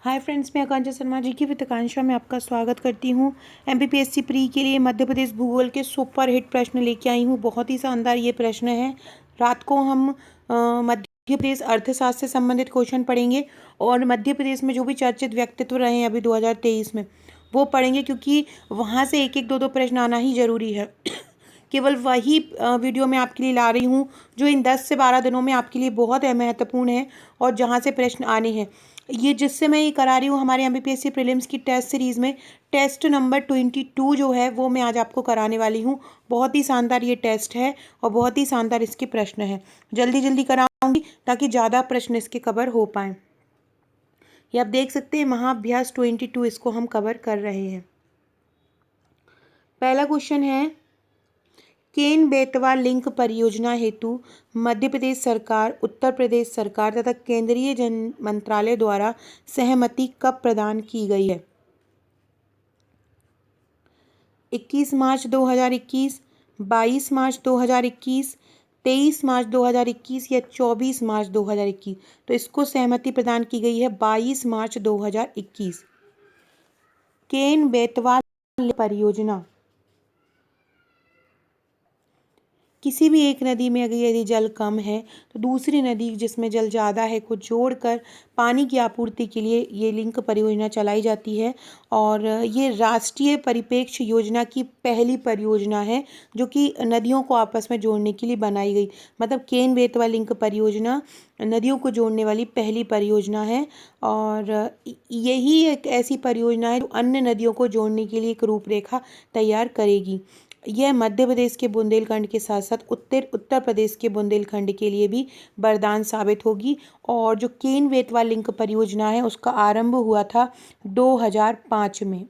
Hi friends, मैं आकांक्षा शर्मा जी की वित्ताकांक्षा में आपका स्वागत करती हूँ। एमपीपीएससी प्री के लिए मध्य प्रदेश भूगोल के सुपर हिट प्रश्न लेके आई हूँ। बहुत ही शानदार ये प्रश्न है। रात को हम मध्य प्रदेश अर्थशास्त्र से संबंधित क्वेश्चन पढ़ेंगे और मध्य प्रदेश में जो भी चर्चित व्यक्तित्व रहे हैं अभी 2023 में वो पढ़ेंगे, क्योंकि वहाँ से एक एक दो दो प्रश्न आना ही ज़रूरी है। केवल वही वीडियो मैं आपके लिए ला रही हूँ जो इन 10 से 12 दिनों में आपके लिए बहुत महत्वपूर्ण है और जहाँ से प्रश्न आने हैं। ये जिससे मैं ये करा रही हूँ हमारे एमपीपीएससी प्रीलिम्स की टेस्ट सीरीज़ में टेस्ट नंबर 22 जो है वो मैं आज आपको कराने वाली हूँ। बहुत ही शानदार ये टेस्ट है और बहुत ही शानदार इसके प्रश्न है। जल्दी जल्दी कराऊंगी ताकि ज़्यादा प्रश्न इसके कवर हो पाएँ। ये आप देख सकते हैं, महाअभ्यास 22 इसको हम कवर कर रहे हैं। पहला क्वेश्चन है, केन बेतवा लिंक परियोजना हेतु मध्य प्रदेश सरकार, उत्तर प्रदेश सरकार तथा केंद्रीय जन मंत्रालय द्वारा सहमति कब प्रदान की गई है? 21 मार्च 2021, 22 मार्च 2021, 23 मार्च 2021 या 24 मार्च 2021? तो इसको सहमति प्रदान की गई है 22 मार्च 2021। केन बेतवा परियोजना, किसी भी एक नदी में अगर यदि जल कम है तो दूसरी नदी जिसमें जल ज़्यादा है को जोड़कर पानी की आपूर्ति के लिए ये लिंक परियोजना चलाई जाती है। और ये राष्ट्रीय परिप्रेक्ष्य योजना की पहली परियोजना है जो कि नदियों को आपस में जोड़ने के लिए बनाई गई। मतलब केन बेतवा लिंक परियोजना नदियों को जोड़ने वाली पहली परियोजना है और यही एक ऐसी परियोजना है जो अन्य नदियों को जोड़ने के लिए एक रूपरेखा तैयार करेगी। यह मध्य प्रदेश के बुंदेलखंड के साथ साथ उत्तर प्रदेश के बुंदेलखंड के लिए भी वरदान साबित होगी। और जो केन बेतवा लिंक परियोजना है उसका आरंभ हुआ था 2005 में।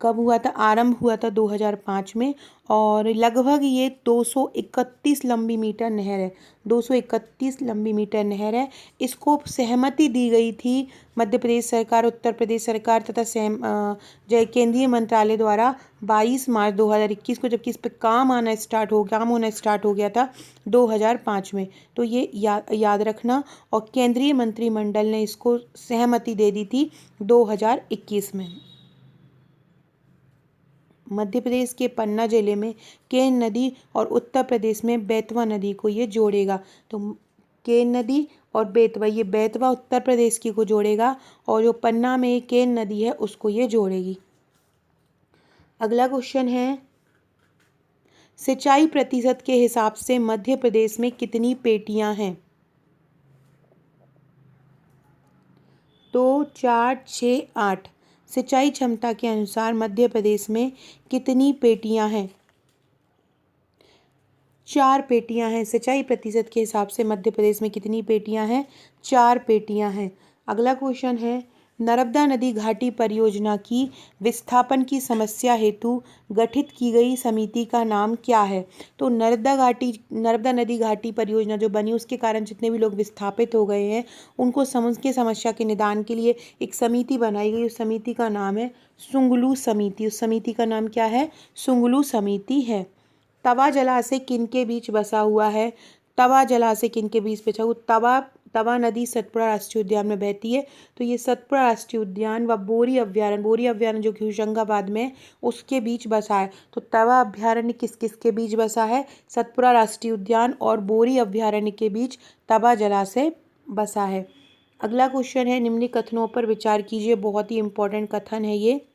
कब हुआ था? आरंभ हुआ था 2005 में। और लगभग ये 231 लंबी मीटर नहर है। 231 लंबी मीटर नहर है। इसको सहमति दी गई थी मध्य प्रदेश सरकार, उत्तर प्रदेश सरकार तथा केंद्रीय मंत्रालय द्वारा 22 मार्च 2021 को, जबकि इस पर काम होना स्टार्ट हो गया था 2005 में। तो ये याद रखना। और केंद्रीय मंत्रिमंडल ने इसको सहमति दे दी थी 2021 में। मध्य प्रदेश के पन्ना जिले में केन नदी और उत्तर प्रदेश में बेतवा नदी को ये जोड़ेगा। तो केन नदी और बेतवा, ये बेतवा उत्तर प्रदेश की को जोड़ेगा और जो पन्ना में केन नदी है उसको ये जोड़ेगी। अगला क्वेश्चन है, सिंचाई प्रतिशत के हिसाब से मध्य प्रदेश में कितनी पेटियां हैं? 2, 4, 6, 8। सिंचाई क्षमता के अनुसार मध्य प्रदेश में कितनी पेटियां हैं? 4 पेटियां हैं। सिंचाई प्रतिशत के हिसाब से मध्य प्रदेश में कितनी पेटियां हैं? 4 पेटियां हैं। अगला क्वेश्चन है, नर्मदा नदी घाटी परियोजना की विस्थापन की समस्या हेतु गठित की गई समिति का नाम क्या है? तो नर्मदा नदी घाटी परियोजना जो बनी उसके कारण जितने भी लोग विस्थापित हो गए हैं उनको उनके समस्या के निदान के लिए एक समिति बनाई गई। उस समिति का नाम है सुंगलू समिति। उस समिति का नाम क्या है? सुंगलू समिति है। तवा जलाशय किन के बीच बसा हुआ है? तवा जलाशय किन के बीच बसा हुआ? तवा नदी सतपुड़ा राष्ट्रीय उद्यान में बहती है। तो ये सतपुड़ा राष्ट्रीय उद्यान व बोरी अभ्यारण्य जो कि होशंगाबाद में है उसके बीच बसा है। तो तवा अभ्यारण्य किस किस के बीच बसा है? सतपुड़ा राष्ट्रीय उद्यान और बोरी अभ्यारण्य के बीच तवा जलाशय बसा है। अगला क्वेश्चन है, निम्न कथनों पर विचार कीजिए। बहुत ही इंपॉर्टेंट कथन है ये।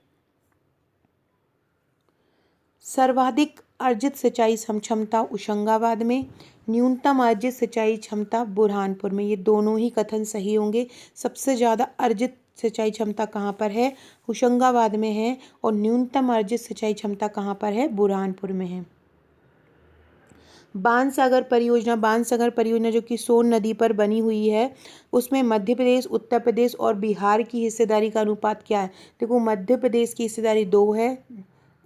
सर्वाधिक अर्जित सिंचाई क्षमता होशंगाबाद में, न्यूनतम अर्जित सिंचाई क्षमता बुरहानपुर में। ये दोनों ही कथन सही होंगे। सबसे ज़्यादा अर्जित सिंचाई क्षमता कहाँ पर है? होशंगाबाद में है। और न्यूनतम अर्जित सिंचाई क्षमता कहाँ पर है? बुरहानपुर में है। बाणसागर परियोजना जो कि सोन नदी पर बनी हुई है उसमें मध्य प्रदेश, उत्तर प्रदेश और बिहार की हिस्सेदारी का अनुपात क्या है? देखो, मध्य प्रदेश की हिस्सेदारी 2 है,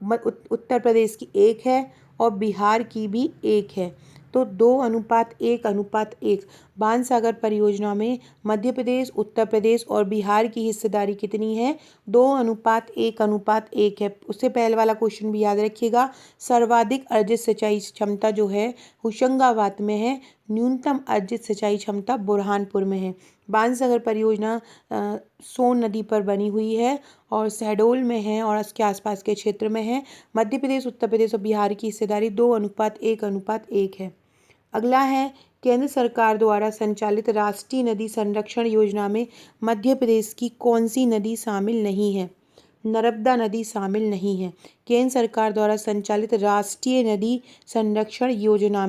उत्तर प्रदेश की 1 है और बिहार की भी 1 है। तो 2:1:1। बाणसागर परियोजना में मध्य प्रदेश, उत्तर प्रदेश और बिहार की हिस्सेदारी कितनी है? 2:1:1 है। उससे पहले वाला क्वेश्चन भी याद रखिएगा। सर्वाधिक अर्जित सिंचाई क्षमता जो है होशंगाबाद में है, न्यूनतम अर्जित सिंचाई क्षमता बुरहानपुर में है। बाणसागर परियोजना सोन नदी पर बनी हुई है और शहडोल में है और उसके आसपास के क्षेत्र में है। मध्य प्रदेश, उत्तर प्रदेश और बिहार की हिस्सेदारी 2:1:1 है। अगला है, केंद्र सरकार द्वारा संचालित राष्ट्रीय नदी संरक्षण योजना में मध्य प्रदेश की कौन सी नदी शामिल नहीं है? नर्मदा नदी शामिल नहीं है। केंद्र सरकार द्वारा संचालित राष्ट्रीय नदी संरक्षण योजना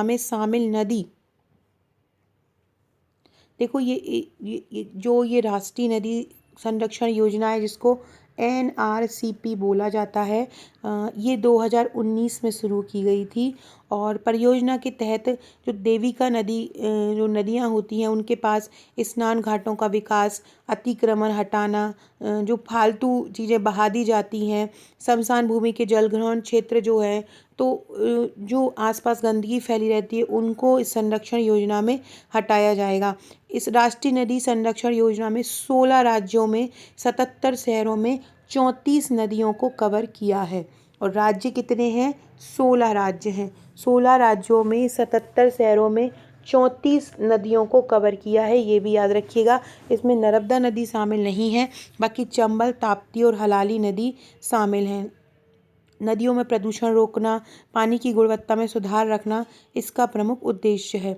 में शामिल नदी, देखो ये राष्ट्रीय नदी संरक्षण योजना है जिसको NRCP बोला जाता है, ये 2019 में शुरू की गई थी और परियोजना के तहत जो देविका नदी जो नदियां होती हैं उनके पास स्नान घाटों का विकास, अतिक्रमण हटाना, जो फालतू चीज़ें बहा दी जाती हैं, श्मशान भूमि के जलग्रहण क्षेत्र जो है, तो जो आसपास गंदगी फैली रहती है उनको इस संरक्षण योजना में हटाया जाएगा। इस राष्ट्रीय नदी संरक्षण योजना में 16 राज्यों में 77 शहरों में 34 नदियों को कवर किया है। और राज्य कितने हैं? 16 राज्य हैं। 16 राज्यों में 77 शहरों में 34 नदियों को कवर किया है, ये भी याद रखिएगा। इसमें नर्मदा नदी शामिल नहीं है, बाकी चंबल, ताप्ती और हलाली नदी शामिल हैं। नदियों में प्रदूषण रोकना, पानी की गुणवत्ता में सुधार रखना इसका प्रमुख उद्देश्य है।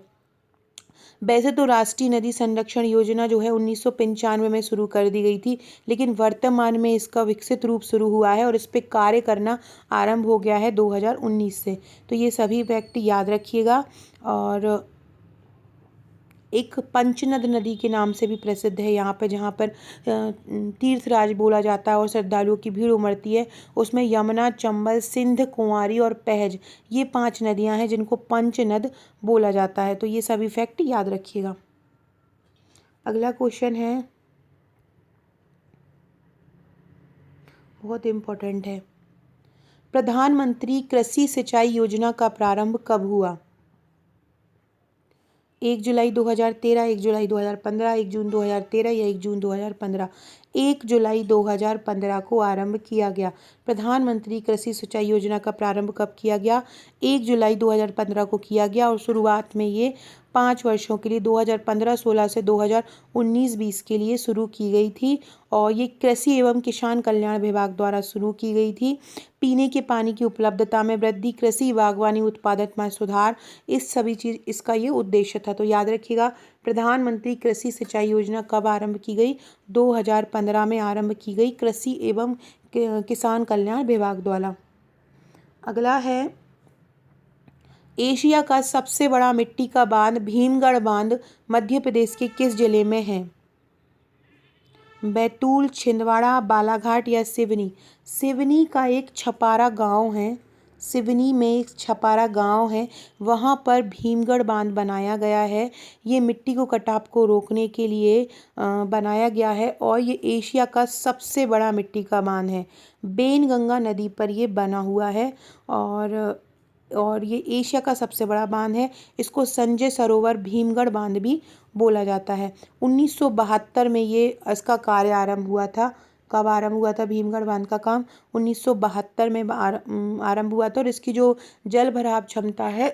वैसे तो राष्ट्रीय नदी संरक्षण योजना जो है 1995 में शुरू कर दी गई थी, लेकिन वर्तमान में इसका विकसित रूप शुरू हुआ है और इस पर कार्य करना आरंभ हो गया है 2019 से। तो ये सभी फैक्ट याद रखिएगा। और एक पंचनद नदी के नाम से भी प्रसिद्ध है यहाँ पर, जहाँ पर तीर्थराज बोला जाता है और श्रद्धालुओं की भीड़ उमड़ती है। उसमें यमुना, चंबल, सिंध, कुंवारी और पहेज, ये 5 नदियाँ हैं जिनको पंचनद बोला जाता है। तो ये सभी फैक्ट याद रखिएगा। अगला क्वेश्चन है, बहुत इम्पोर्टेंट है। प्रधानमंत्री कृषि सिंचाई योजना का प्रारंभ कब हुआ? 1 जुलाई 2013, 1 जुलाई 2015, 1 जून 2013 या 1 जून 2015? 1 जुलाई 2015 को आरंभ किया गया। प्रधानमंत्री कृषि सिंचाई योजना का प्रारंभ कब किया गया? 1 जुलाई 2015 को किया गया और शुरुआत में ये 5 वर्षों के लिए 2015-16 से 2019-20 के लिए शुरू की गई थी और ये कृषि एवं किसान कल्याण विभाग द्वारा शुरू की गई थी। पीने के पानी की उपलब्धता में वृद्धि, कृषि बागवानी उत्पादन में सुधार, इस सभी चीज़ इसका ये उद्देश्य था। तो याद रखिएगा, प्रधानमंत्री कृषि सिंचाई योजना कब आरंभ की गई? 2015 में आरंभ की गई कृषि एवं किसान कल्याण विभाग द्वारा। अगला है, एशिया का सबसे बड़ा मिट्टी का बांध भीमगढ़ बांध मध्य प्रदेश के किस जिले में है? बैतूल, छिंदवाड़ा, बालाघाट या सिवनी? सिवनी का एक छपारा गांव है, सिवनी में एक छपारा गांव है, वहां पर भीमगढ़ बांध बनाया गया है। ये मिट्टी को कटाव को रोकने के लिए बनाया गया है और ये एशिया का सबसे बड़ा मिट्टी का बांध है। बेनगंगा नदी पर ये बना हुआ है और ये एशिया का सबसे बड़ा बांध है। इसको संजय सरोवर भीमगढ़ बांध भी बोला जाता है। 1972 में ये इसका कार्य आरंभ हुआ था। कब आरंभ हुआ था भीमगढ़ बांध का काम? 1972 में आरंभ हुआ था और इसकी जो जल भराव क्षमता है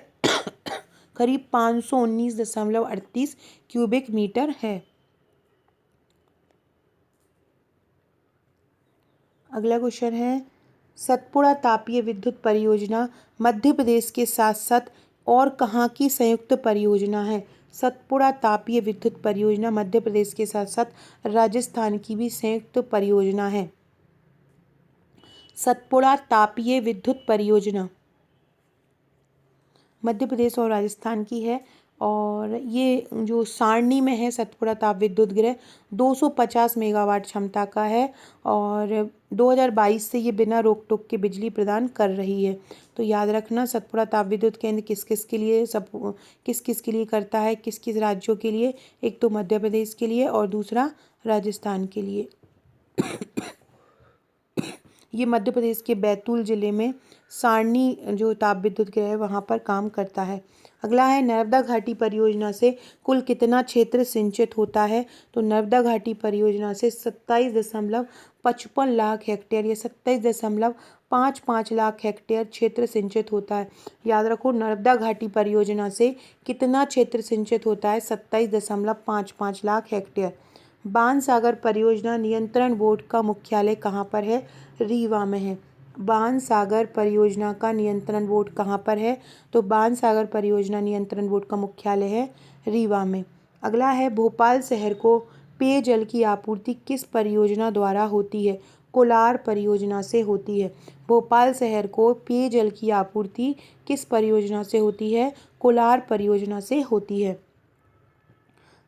करीब 519.38 क्यूबिक मीटर है। अगला क्वेश्चन है, सतपुड़ा तापीय विद्युत परियोजना मध्य प्रदेश के साथ साथ और कहाँ की संयुक्त परियोजना है? सतपुड़ा तापीय विद्युत परियोजना मध्य प्रदेश के साथ साथ राजस्थान की भी संयुक्त परियोजना है। सतपुड़ा तापीय विद्युत परियोजना मध्य प्रदेश और राजस्थान की है और ये जो सारणी में है सतपुड़ा ताप विद्युत गृह 250 मेगावाट क्षमता का है और 2022 से ये बिना रोक टोक के बिजली प्रदान कर रही है। तो याद रखना, सतपुड़ा ताप विद्युत केंद्र किस किस के लिए करता है, किस किस राज्यों के लिए? एक तो मध्य प्रदेश के लिए और दूसरा राजस्थान के लिए। ये मध्य प्रदेश के बैतूल जिले में सारणी जो ताप विद्युत गृह है वहाँ पर काम करता है। अगला है नर्मदा घाटी परियोजना से कुल कितना क्षेत्र सिंचित होता है? तो नर्मदा घाटी परियोजना से 27.55 लाख हेक्टेयर या 27.55 लाख हेक्टेयर क्षेत्र सिंचित होता है। याद रखो, नर्मदा घाटी परियोजना से कितना क्षेत्र सिंचित होता है? 27.55 लाख हेक्टेयर। बाणसागर परियोजना नियंत्रण बोर्ड का मुख्यालय कहाँ पर है? रीवा में है। बाणसागर परियोजना का नियंत्रण बोर्ड कहाँ पर है? तो बाणसागर परियोजना नियंत्रण बोर्ड का मुख्यालय है रीवा में। अगला है भोपाल शहर को पेयजल की आपूर्ति किस परियोजना द्वारा होती है? कोलार परियोजना से होती है। भोपाल शहर को पेयजल की आपूर्ति किस परियोजना से होती है? कोलार परियोजना से होती है।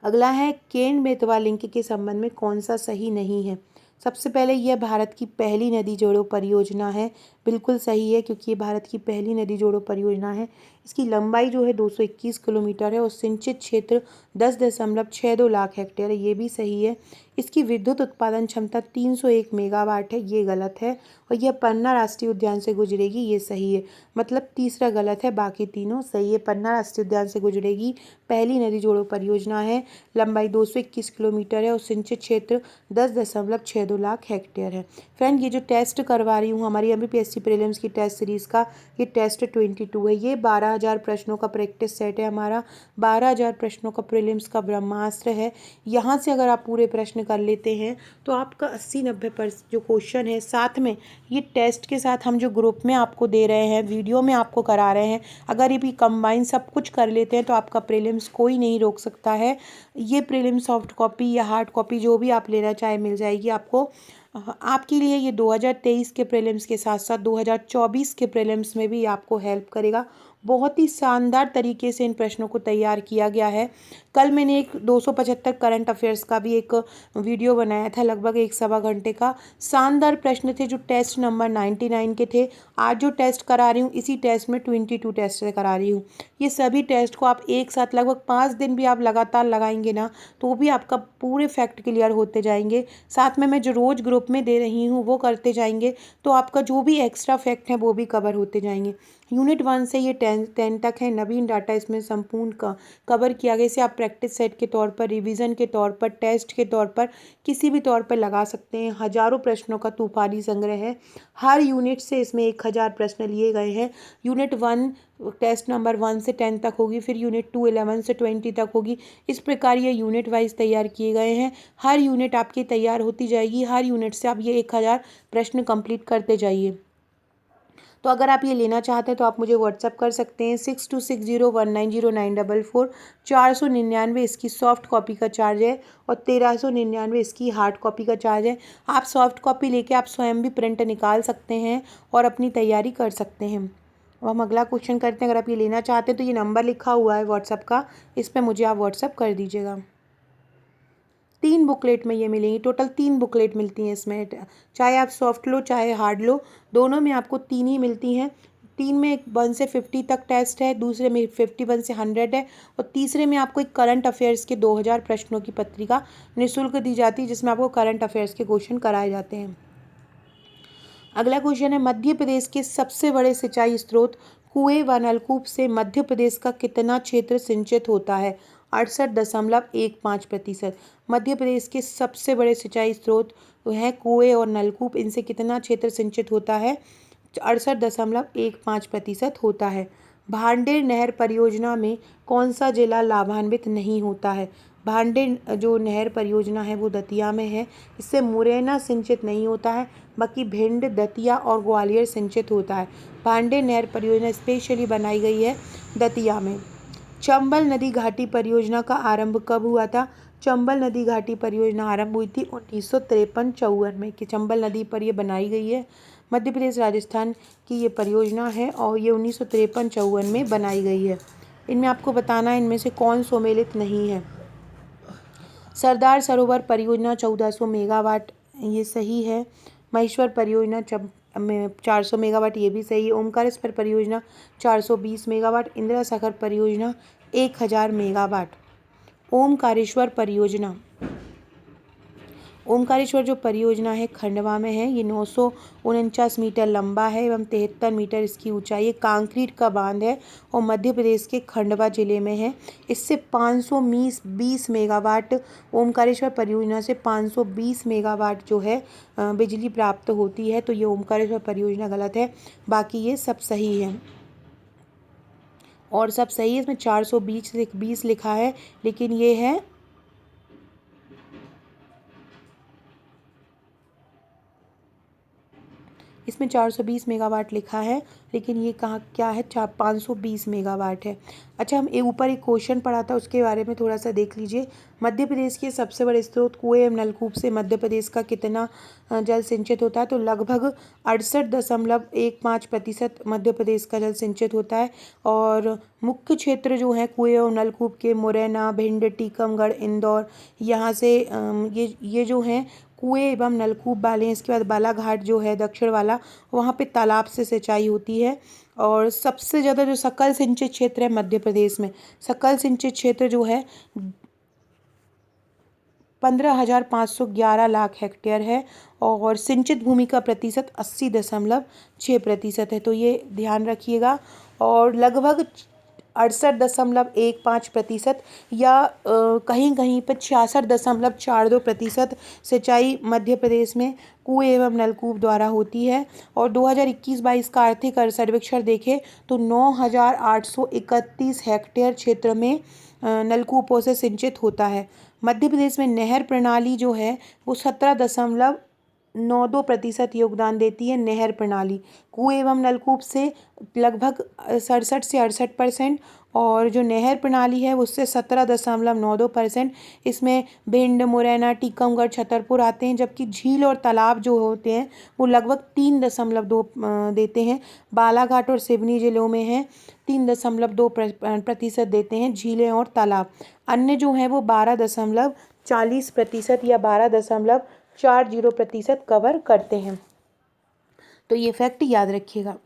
अगला है केन बेतवा लिंक के संबंध में कौन सा सही नहीं है? सबसे पहले यह भारत की पहली नदी जोड़ो परियोजना है, बिल्कुल सही है क्योंकि ये भारत की पहली नदी जोड़ो परियोजना है। इसकी लंबाई जो है 221 किलोमीटर है और सिंचित क्षेत्र 10.62 लाख हेक्टेयर है, ये भी सही है। इसकी विद्युत उत्पादन क्षमता 301 मेगावाट है, ये गलत है। और यह पन्ना राष्ट्रीय उद्यान से गुजरेगी, ये सही है। मतलब तीसरा गलत है, बाकी तीनों सही है। पन्ना राष्ट्रीय उद्यान से गुजरेगी, पहली नदी जोड़ो परियोजना है, लंबाई 221 किलोमीटर है और सिंचित क्षेत्र 10.62 लाख हेक्टेयर है। फ्रेंड, ये जो टेस्ट करवा रही हूँ हमारी MPSC प्रीलिम्स की टेस्ट सीरीज़ का, ये टेस्ट 22 है। ये 12,000 प्रश्नों का प्रैक्टिस सेट है हमारा, 12,000 प्रश्नों का प्रीलिम्स का ब्रह्मास्त्र है। यहाँ से अगर आप पूरे प्रश्न कर लेते हैं तो आपका 80-90% जो क्वेश्चन है, साथ में ये टेस्ट के साथ हम जो ग्रुप में आपको दे रहे हैं, वीडियो में आपको करा रहे हैं, अगर ये भी कंबाइन सब कुछ कर लेते हैं तो आपका प्रीलिम्स कोई नहीं रोक सकता है। ये प्रीलिम्स सॉफ्ट कॉपी या हार्ड कॉपी जो भी आप लेना चाहे मिल जाएगी आपको। आपके लिए ये 2023 के प्रीलिम्स के साथ साथ 2024 के प्रीलिम्स में भी आपको हेल्प करेगा। बहुत ही शानदार तरीके से इन प्रश्नों को तैयार किया गया है। कल मैंने एक 275 करंट अफेयर्स का भी एक वीडियो बनाया था, लगभग 1-1.25 घंटे का। शानदार प्रश्न थे जो टेस्ट नंबर 99 के थे। आज जो टेस्ट करा रही हूँ इसी टेस्ट में 22 टेस्ट से करा रही हूँ। ये सभी टेस्ट को आप एक साथ लगभग 5 दिन भी आप लगातार लगाएंगे ना तो भी आपका पूरे फैक्ट क्लियर होते जाएंगे। साथ में मैं जो रोज़ ग्रुप में दे रही हूँ वो करते जाएंगे तो आपका जो भी एक्स्ट्रा फैक्ट है वो भी कवर होते जाएंगे। यूनिट 1 से ये 10 तक है, नवीन डाटा इसमें संपूर्ण का कवर किया गया। इसे आप प्रैक्टिस सेट के तौर पर, रिवीजन के तौर पर, टेस्ट के तौर पर, किसी भी तौर पर लगा सकते हैं। हजारों प्रश्नों का तूफानी संग्रह है। हर यूनिट से इसमें 1000 प्रश्न लिए गए हैं। यूनिट 1 टेस्ट नंबर 1 से 10 तक होगी, फिर यूनिट 2 11 से 20 तक होगी। इस प्रकार ये यूनिट वाइज तैयार किए गए हैं। हर यूनिट आपकी तैयार होती जाएगी, हर यूनिट से आप ये 1000 प्रश्न कंप्लीट करते जाइए। तो अगर आप ये लेना चाहते हैं तो आप मुझे व्हाट्सअप कर सकते हैं 6260190944। 499 इसकी सॉफ्ट कॉपी का चार्ज है और 1399 इसकी हार्ड कॉपी का चार्ज है। आप सॉफ्ट कॉपी लेके आप स्वयं भी प्रिंट निकाल सकते हैं और अपनी तैयारी कर सकते हैं। अब हम अगला क्वेश्चन करते हैं। अगर आप ये लेना चाहते हैं तो ये नंबर लिखा हुआ है व्हाट्सअप का, इस पर मुझे आप व्हाट्सअप कर दीजिएगा। 3 बुकलेट में ये मिलेंगी, टोटल 3 बुकलेट मिलती हैं इसमें। चाहे आप सॉफ्ट लो चाहे हार्ड लो, दोनों में आपको 3 ही मिलती हैं। 3 में 1 से 50 तक टेस्ट है, दूसरे में 51 से 100 है और तीसरे में आपको एक करंट अफेयर्स के 2000 प्रश्नों की पत्रिका निःशुल्क दी जाती है जिसमें आपको करंट अफेयर्स के क्वेश्चन कराए जाते हैं। अगला क्वेश्चन है मध्य प्रदेश के सबसे बड़े सिंचाई स्रोत कुएं व नलकूप से मध्य प्रदेश का कितना क्षेत्र सिंचित होता है? 68.15%। मध्य प्रदेश के सबसे बड़े सिंचाई स्रोत हैं कुएं और नलकूप, इनसे कितना क्षेत्र सिंचित होता है? 68.15% होता है। भांडेर नहर परियोजना में कौन सा जिला लाभान्वित नहीं होता है? भांडेर जो नहर परियोजना है वो दतिया में है, इससे मुरैना सिंचित नहीं होता है, बाकी भिंड, दतिया और ग्वालियर सिंचित होता है। भांडेर नहर परियोजना स्पेशली बनाई गई है दतिया में। चंबल नदी घाटी परियोजना का आरंभ कब हुआ था? चंबल नदी घाटी परियोजना आरंभ हुई थी 1953-54 में कि चंबल नदी पर ये बनाई गई है। मध्य प्रदेश राजस्थान की ये परियोजना है और ये 1953-54 में बनाई गई है। इनमें आपको बताना है इनमें से कौन सम्मिलित नहीं है। सरदार सरोवर परियोजना 1400 मेगावाट, ये सही है। महेश्वर परियोजना 400 मेगावाट, ये भी सही है। ओमकारेश्वर परियोजना 420 मेगावाट। इंदिरा सागर परियोजना 1000 मेगावाट। ओमकारेश्वर परियोजना ओमकारेश्वर जो परियोजना है खंडवा में है। ये 949 मीटर लंबा है एवं 73 मीटर इसकी ऊंचाई है। कंक्रीट का बांध है और मध्य प्रदेश के खंडवा जिले में है। इससे 520 मेगावाट, ओमकारेश्वर परियोजना से 520 मेगावाट जो है बिजली प्राप्त होती है। तो ये ओमकारेश्वर परियोजना गलत है, बाकी ये सब सही है और सब सही है। इसमें 420 लिखा है, लेकिन ये है इसमें 420 मेगावाट लिखा है, लेकिन ये कहाँ क्या है, 520 मेगावाट है। अच्छा, हम ऊपर एक क्वेश्चन पढ़ा था, उसके बारे में थोड़ा सा देख लीजिए। मध्य प्रदेश के सबसे बड़े स्रोत कुएं एवं नलकूप से मध्य प्रदेश का कितना जल सिंचित होता है? तो लगभग 68.15% मध्य प्रदेश का जल सिंचित होता है। और मुख्य क्षेत्र जो है कुएं और नलकूप के मुरैना, भिंड, टीकमगढ़, इंदौर, यहाँ से ये जो हैं कुएं एवं नलकूप वाले हैं। इसके बाद बालाघाट जो है दक्षिण वाला, वहाँ पे तालाब से सिंचाई होती है। और सबसे ज़्यादा जो सकल सिंचित क्षेत्र है मध्य प्रदेश में, सकल सिंचित क्षेत्र जो है 15,511 लाख हेक्टेयर है और सिंचित भूमि का प्रतिशत 80.6% है। तो ये ध्यान रखिएगा। और लगभग 68.15% या कहीं कहीं पर 66.42% सिंचाई मध्य प्रदेश में कुएं एवं नलकूप द्वारा होती है। और 2021-22 का आर्थिक सर्वेक्षण देखें तो 9,831 हेक्टेयर क्षेत्र में नलकूपों से सिंचित होता है। मध्य प्रदेश में नहर प्रणाली जो है वो 17.92% योगदान देती है। नहर प्रणाली कुएं एवं नलकूप से लगभग 67 से 68%, और जो नहर प्रणाली है उससे 17.92%। इसमें भिंड, मुरैना, टीकमगढ़, छतरपुर आते हैं, जबकि झील और तालाब जो होते हैं वो लगभग 3.2 देते हैं। बालाघाट और सिवनी जिलों में है 3.2% देते हैं झीलें और तालाब। अन्य जो हैं वो 12.40% या 12.40% कवर करते हैं। तो ये फैक्ट याद रखिएगा।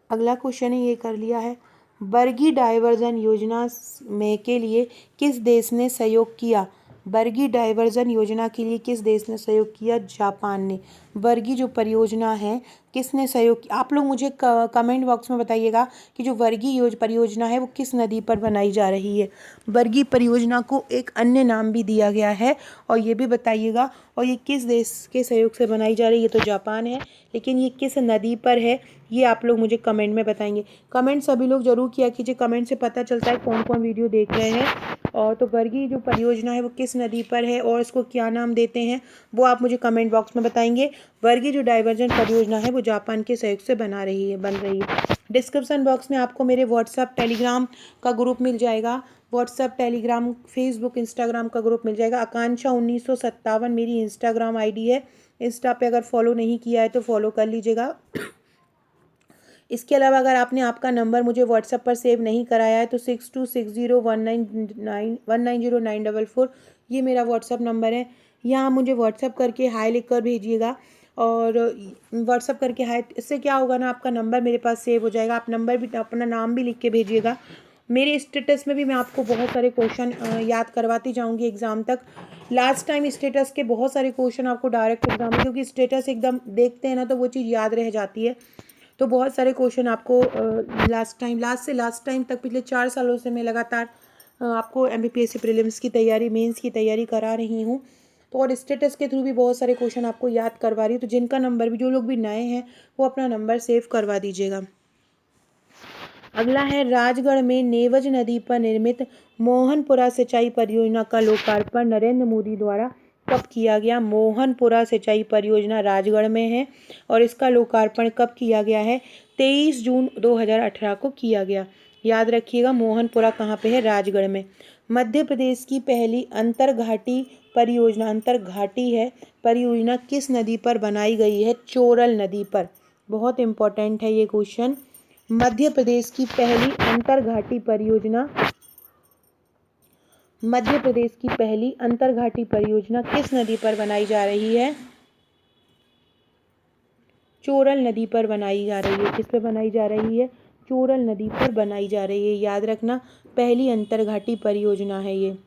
अगला क्वेश्चन है, ये कर लिया है। बरगी डायवर्जन योजना में के लिए किस देश ने सहयोग किया? बरगी डायवर्जन योजना के लिए किस देश ने सहयोग किया? जापान ने। बरगी जो परियोजना है किसने सहयोग किया? आप लोग मुझे कमेंट बॉक्स में बताइएगा कि जो वर्गी परियोजना है वो किस नदी पर बनाई जा रही है। वर्गी परियोजना को एक अन्य नाम भी दिया गया है, और ये भी बताइएगा। और ये किस देश के सहयोग से बनाई जा रही है? ये तो जापान है, लेकिन ये किस नदी पर है ये आप लोग मुझे कमेंट में बताएंगे। कमेंट सभी लोग जरूर किया कीजिए, कमेंट से पता चलता है कौन कौन वीडियो देख रहे हैं। और तो वर्गी जो परियोजना है वो किस नदी पर है और इसको क्या नाम देते हैं वो आप मुझे कमेंट बॉक्स में बताएंगे। वर्गी जो डाइवर्जन परियोजना है वो जापान के सहयोग से बन रही है। डिस्क्रिप्शन बॉक्स में आपको मेरे व्हाट्सएप टेलीग्राम का ग्रुप मिल जाएगा। व्हाट्सएप टेलीग्राम फेसबुक इंस्टाग्राम का ग्रुप मिल जाएगा। आकांक्षा 1957 मेरी इंस्टाग्राम आईडी है। इंस्टा पे अगर फॉलो नहीं किया है तो फॉलो कर लीजिएगा। इसके अलावा अगर आपने आपका नंबर मुझे व्हाट्सएप पर सेव नहीं कराया है तो 6260190944 ये मेरा व्हाट्सएप नंबर है। यहाँ मुझे व्हाट्सएप करके हाय लिख कर भेजिएगा। और व्हाट्सएप करके हाय, इससे क्या होगा ना, आपका नंबर मेरे पास सेव हो जाएगा। आप नंबर भी, अपना नाम भी लिख के भेजिएगा। मेरे स्टेटस में भी मैं आपको बहुत सारे क्वेश्चन याद करवाती जाऊँगी एग्ज़ाम तक। लास्ट टाइम स्टेटस के बहुत सारे क्वेश्चन आपको डायरेक्ट एग्जाम में, क्योंकि स्टेटस एकदम देखते हैं ना तो वो चीज़ याद रह जाती है। तो बहुत सारे क्वेश्चन आपको लास्ट टाइम तक पिछले 4 सालों से मैं लगातार आपको MPSC प्रीलिम्स की तैयारी, मेंस की तैयारी करा रही हूँ। तो और स्टेटस के थ्रू भी बहुत सारे क्वेश्चन आपको याद करवा रही हूँ। तो जिनका नंबर भी, जो लोग भी नए हैं वो अपना नंबर सेव करवा दीजिएगा। अगला है, राजगढ़ में नेवज नदी पर निर्मित मोहनपुरा सिंचाई परियोजना का लोकार्पण नरेंद्र मोदी द्वारा कब किया गया? मोहनपुरा सिंचाई परियोजना राजगढ़ में है और इसका लोकार्पण कब किया गया है? 23 जून 2018 को किया गया। याद रखिएगा, मोहनपुरा कहाँ पे है? राजगढ़ में। मध्य प्रदेश की पहली अंतरघाटी परियोजना, अंतरघाटी है परियोजना, किस नदी पर बनाई गई है? चोरल नदी पर। बहुत इंपॉर्टेंट है ये क्वेश्चन। मध्य प्रदेश की पहली अंतरघाटी परियोजना, मध्य प्रदेश की पहली अंतरघाटी परियोजना किस नदी पर बनाई जा रही है? चोरल नदी पर बनाई जा रही है। किस पे बनाई जा रही है? चोरल नदी पर बनाई जा रही है। याद रखना, पहली अंतरघाटी परियोजना है ये।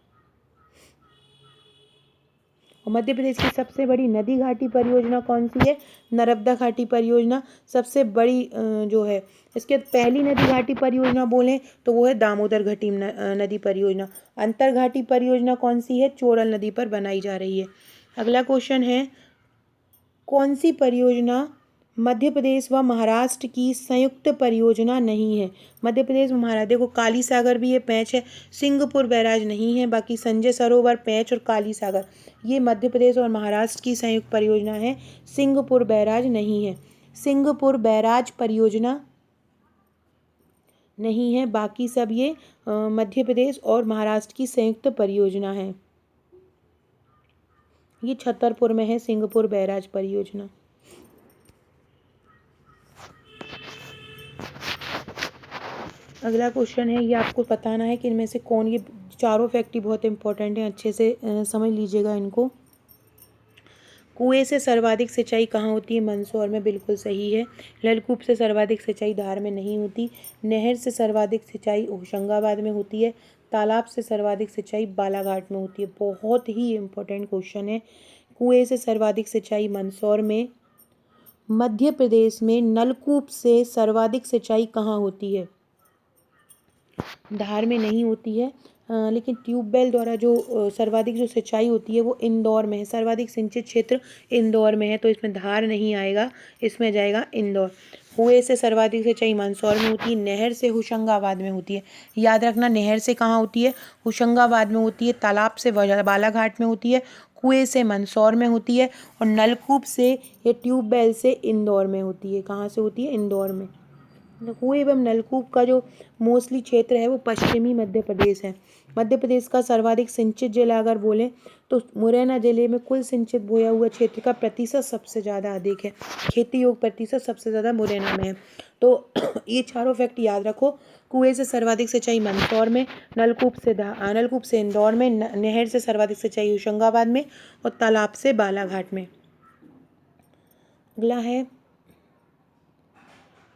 और मध्य प्रदेश की सबसे बड़ी नदी घाटी परियोजना कौन सी है? नर्मदा घाटी परियोजना सबसे बड़ी जो है। इसके पहली नदी घाटी परियोजना बोलें तो वो है दामोदर घाटी नदी परियोजना। अंतर घाटी परियोजना कौन सी है? चोरल नदी पर बनाई जा रही है। अगला क्वेश्चन है, कौन सी परियोजना मध्य प्रदेश व महाराष्ट्र की संयुक्त परियोजना नहीं है? मध्य प्रदेश व महाराष्ट्र, देखो काली सागर भी ये पैंच है, सिंगपुर बैराज नहीं है, बाकी संजय सरोवर, पैंच और काली सागर ये मध्य प्रदेश और महाराष्ट्र की संयुक्त परियोजना है। सिंगपुर बैराज नहीं है, सिंगपुर बैराज परियोजना नहीं है, बाकी सब ये मध्य प्रदेश और महाराष्ट्र की संयुक्त परियोजना है। ये छतरपुर में है सिंगपुर बैराज परियोजना। अगला क्वेश्चन है, ये आपको बताना है कि इनमें से कौन, ये चारों फैक्ट बहुत इंपॉर्टेंट हैं, अच्छे से समझ लीजिएगा इनको। कुएं से सर्वाधिक सिंचाई कहाँ होती है? मंदसौर में, बिल्कुल सही है। नलकूप से सर्वाधिक सिंचाई धार में नहीं होती। नहर से सर्वाधिक सिंचाई होशंगाबाद में होती है। तालाब से सर्वाधिक सिंचाई बालाघाट में होती है। बहुत ही इंपॉर्टेंट क्वेश्चन है। कुएं से सर्वाधिक सिंचाई मंदसौर में। मध्य प्रदेश में नलकूप से सर्वाधिक सिंचाई कहाँ होती है? धार में नहीं होती है, लेकिन ट्यूबवेल द्वारा जो सर्वाधिक जो सिंचाई होती है वो इंदौर में है। सर्वाधिक सिंचित क्षेत्र इंदौर में है, तो इसमें धार नहीं आएगा, इसमें जाएगा इंदौर। कुएं से सर्वाधिक सिंचाई मंदसौर में होती है। नहर से होशंगाबाद में होती है। याद रखना, नहर से कहाँ होती है? होशंगाबाद में होती है। तालाब से बालाघाट में होती है। कुएं से मंदसौर में होती है। और नलकूप से या ट्यूबवेल से इंदौर में होती है। कहाँ से होती है? इंदौर में। कुएं एवं नलकूप का जो मोस्टली क्षेत्र है वो पश्चिमी मध्य प्रदेश है। मध्य प्रदेश का सर्वाधिक सिंचित जिला अगर बोलें तो मुरैना जिले में कुल सिंचित बोया हुआ क्षेत्र का प्रतिशत सबसे ज़्यादा अधिक है। खेती योग्य प्रतिशत सबसे ज़्यादा मुरैना में है। तो ये चारों फैक्ट याद रखो। कुएं से सर्वाधिक सिंचाई मंदसौर में, नलकूप से इंदौर में, नहर से सर्वाधिक सिंचाई होशंगाबाद में और तालाब से बालाघाट में। अगला है,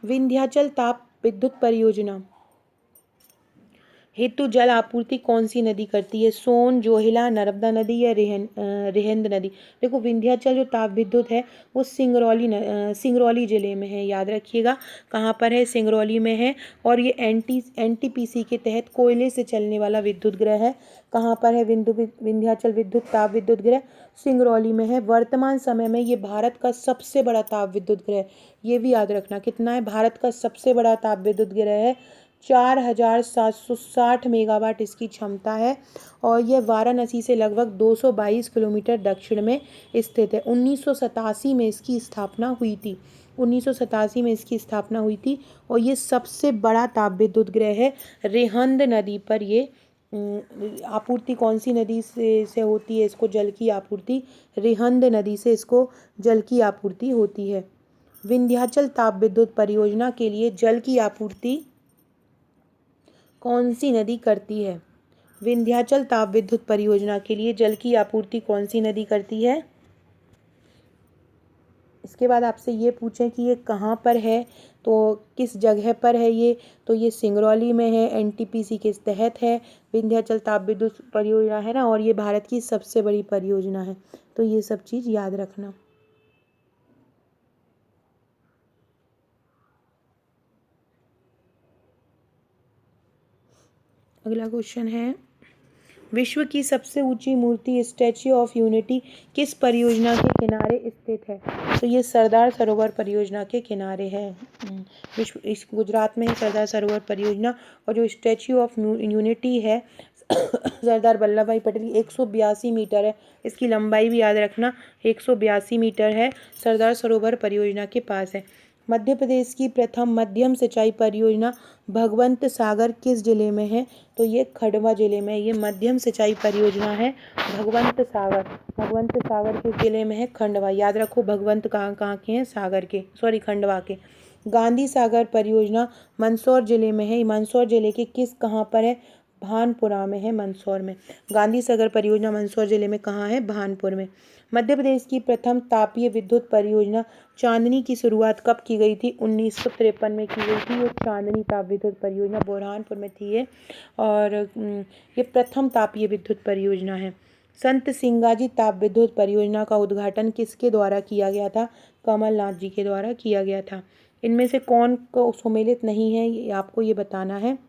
विंध्याचल ताप विद्युत परियोजना हेतु जल आपूर्ति कौन सी नदी करती है? सोन, जोहिला, नर्मदा नदी या रिहंद नदी? देखो, विंध्याचल जो ताप विद्युत है वो सिंगरौली जिले में है। याद रखिएगा कहाँ पर है? सिंगरौली में है। और ये एनटीपीसी के तहत कोयले से चलने वाला विद्युत गृह है। कहाँ पर है विंध्याचल ताप विद्युत गृह? सिंगरौली में है। वर्तमान समय में ये भारत का सबसे बड़ा ताप विद्युत गृह है। ये भी याद रखना, कितना है? भारत का सबसे बड़ा ताप विद्युत गृह है। 4760 मेगावाट इसकी क्षमता है। और यह वाराणसी से लगभग 222 किलोमीटर दक्षिण में स्थित है। 1987 में इसकी स्थापना हुई थी। 1987 में इसकी स्थापना हुई थी। और ये सबसे बड़ा ताप विद्युत गृह है। रिहंद नदी पर ये आपूर्ति कौन सी नदी से होती है? इसको जल की आपूर्ति रिहंद नदी से इसको जल की आपूर्ति होती है। विंध्याचल ताप विद्युत परियोजना के लिए जल की आपूर्ति कौन सी नदी करती है? विंध्याचल ताप विद्युत परियोजना के लिए जल की आपूर्ति कौन सी नदी करती है? इसके बाद आपसे ये पूछें कि ये कहाँ पर है, तो किस जगह पर है ये? तो ये सिंगरौली में है, एनटीपीसी के तहत है। विंध्याचल ताप विद्युत परियोजना है ना, और ये भारत की सबसे बड़ी परियोजना है। तो ये सब चीज़ याद रखना। अगला क्वेश्चन है, विश्व की सबसे ऊंची मूर्ति स्टैच्यू ऑफ यूनिटी किस परियोजना के किनारे स्थित है? तो ये सरदार सरोवर परियोजना के किनारे है। इस गुजरात में है सरदार सरोवर परियोजना। और जो स्टैच्यू ऑफ यूनिटी है सरदार वल्लभ भाई पटेल की 182 मीटर है। इसकी लंबाई भी याद रखना, 182 मीटर है। सरदार सरोवर परियोजना के पास है। मध्य प्रदेश की प्रथम मध्यम सिंचाई परियोजना भगवंत सागर किस जिले में है? तो ये खंडवा जिले में। ये मध्यम सिंचाई परियोजना है भगवंत सागर किस जिले में है? खंडवा। याद रखो, भगवंत कहाँ के हैं? सागर के, सॉरी खंडवा के। गांधी सागर परियोजना मंदसौर जिले में है। मंदसौर जिले के कहाँ पर है? भानपुरा में है, मंदसौर में। गांधी सागर परियोजना मंदसौर जिले में कहाँ है? भानपुर में। मध्य प्रदेश की प्रथम तापीय विद्युत परियोजना चांदनी की शुरुआत कब की गई थी? 1953 में की गई थी। ये चांदनी ताप विद्युत परियोजना बुरहानपुर में थी ये। और ये प्रथम तापीय विद्युत परियोजना है। संत सिंगाजी ताप विद्युत परियोजना का उद्घाटन किसके द्वारा किया गया था? कमलनाथ जी के द्वारा किया गया था। इनमें से कौन को सम्मिलित नहीं है, ये आपको ये बताना है।